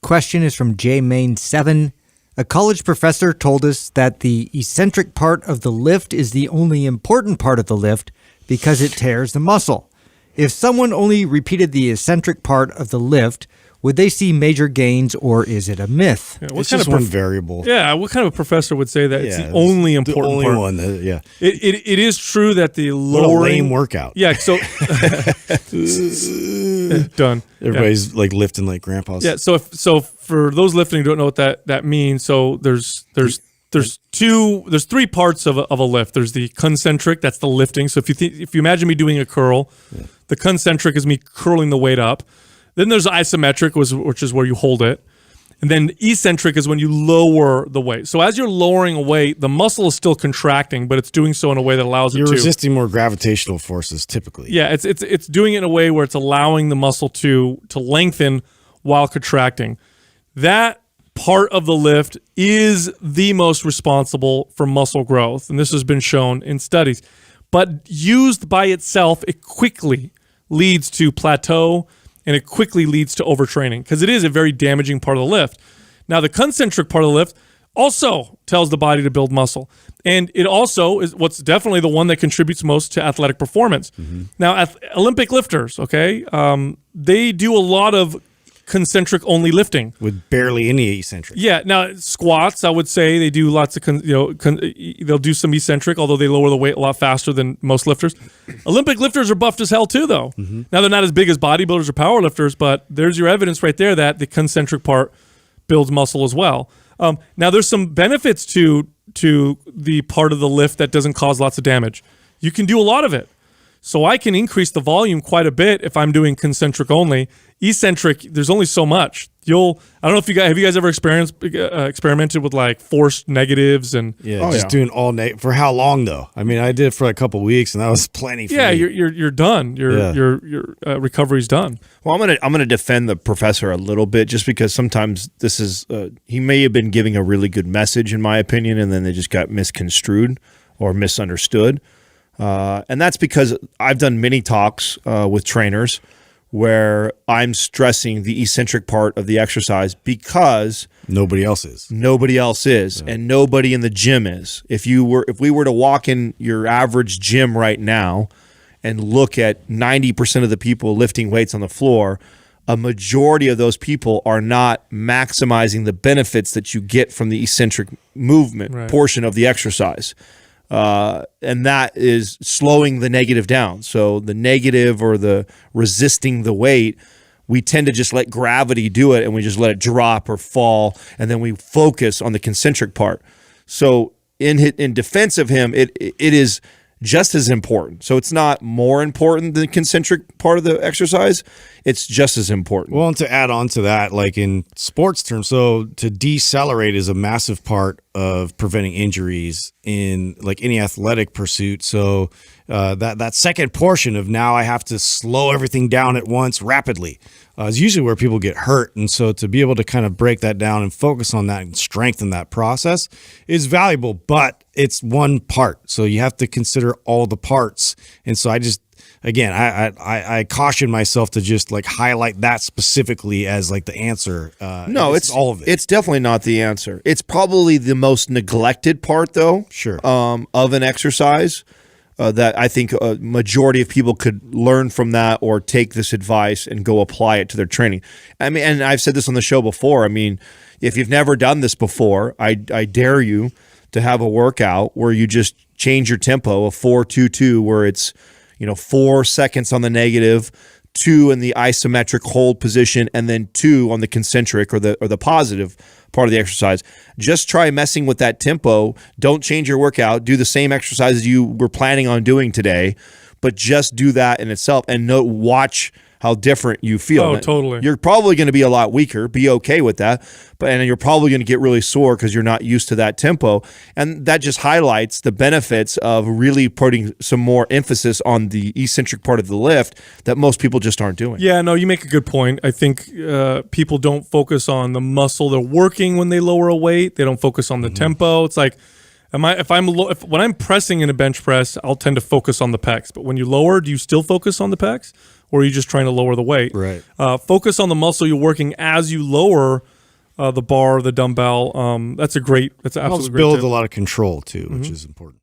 question is from JMain7. A college professor told us that the eccentric part of the lift is the only important part of the lift because it tears the muscle. If someone only repeated the eccentric part of the lift, would they see major gains, or is it a myth? Yeah, it's just one variable. Yeah, what kind of a professor would say that it's the only important part? The only one, yeah. It is true that the lowering... What a lame workout. Yeah, so... Done. Everybody's like lifting like grandpas. Yeah, so for those lifting who don't know what that means, so there's three parts of a lift. There's the concentric, that's the lifting. So if you imagine me doing a curl, the concentric is me curling the weight up. Then there's isometric, which is where you hold it. And then eccentric is when you lower the weight. So as you're lowering a weight, the muscle is still contracting, but it's doing so in a way that allows it to... You're resisting more gravitational forces, typically. Yeah, it's doing it in a way where it's allowing the muscle to lengthen while contracting. That part of the lift is the most responsible for muscle growth, and this has been shown in studies. But used by itself, it quickly leads to plateau, and it quickly leads to overtraining because it is a very damaging part of the lift. Now, the concentric part of the lift also tells the body to build muscle, and it also is what's definitely the one that contributes most to athletic performance. Mm-hmm. Now, Olympic lifters, they do a lot of concentric only lifting with barely any eccentric. Yeah. Now squats, I would say they do lots of they'll do some eccentric, although they lower the weight a lot faster than most lifters. Olympic lifters are buffed as hell too, though. Mm-hmm. Now they're not as big as bodybuilders or power lifters, but there's your evidence right there that the concentric part builds muscle as well. Now there's some benefits to the part of the lift that doesn't cause lots of damage. You can do a lot of it. So I can increase the volume quite a bit if I'm doing concentric only. Eccentric, there's only so much. I don't know if you guys ever experimented with like forced negatives and doing all for how long though? I mean, I did it for a couple of weeks and that was plenty for me. You're done. Your recovery's done. Well, I'm gonna defend the professor a little bit just because sometimes this is he may have been giving a really good message in my opinion, and then they just got misconstrued or misunderstood. And that's because I've done many talks with trainers where I'm stressing the eccentric part of the exercise because nobody else is. Yeah. And nobody in the gym is. If we were to walk in your average gym right now and look at 90% of the people lifting weights on the floor, a majority of those people are not maximizing the benefits that you get from the eccentric movement portion of the exercise. And that is slowing the negative down. So the negative or the resisting the weight, we tend to just let gravity do it and we just let it drop or fall, and then we focus on the concentric part. So in defense of him, it is just as important. So it's not more important than the concentric part of the exercise. It's just as important. Well, and to add on to that, like in sports terms, so to decelerate is a massive part of preventing injuries in like any athletic pursuit. So that second portion of now I have to slow everything down at once rapidly is usually where people get hurt. And so to be able to kind of break that down and focus on that and strengthen that process is valuable, but it's one part. So you have to consider all the parts. And so I caution myself to just like highlight that specifically as like the answer. No, it's all of it. It's definitely not the answer. It's probably the most neglected part, though. Sure. Of an exercise that I think a majority of people could learn from that or take this advice and go apply it to their training. I mean, and I've said this on the show before. I mean, if you've never done this before, I dare you to have a workout where you just change your tempo, a 4-2-2, where it's 4 seconds on the negative, 2 in the isometric hold position, and then 2 on the concentric or the positive part of the exercise. Just try messing with that tempo. Don't change your workout. Do the same exercises you were planning on doing today, but just do that in itself and watch how different you feel. Oh, totally. You're probably going to be a lot weaker. Be okay with that. And you're probably going to get really sore because you're not used to that tempo. And that just highlights the benefits of really putting some more emphasis on the eccentric part of the lift that most people just aren't doing. Yeah, no, you make a good point. I think people don't focus on the muscle they're working when they lower a weight. They don't focus on the tempo. It's like When I'm pressing in a bench press, I'll tend to focus on the pecs. But when you lower, do you still focus on the pecs, or are you just trying to lower the weight? Right. Focus on the muscle you're working as you lower the bar, the dumbbell. That's an Helps absolutely great build tip. a lot of control too, which is important.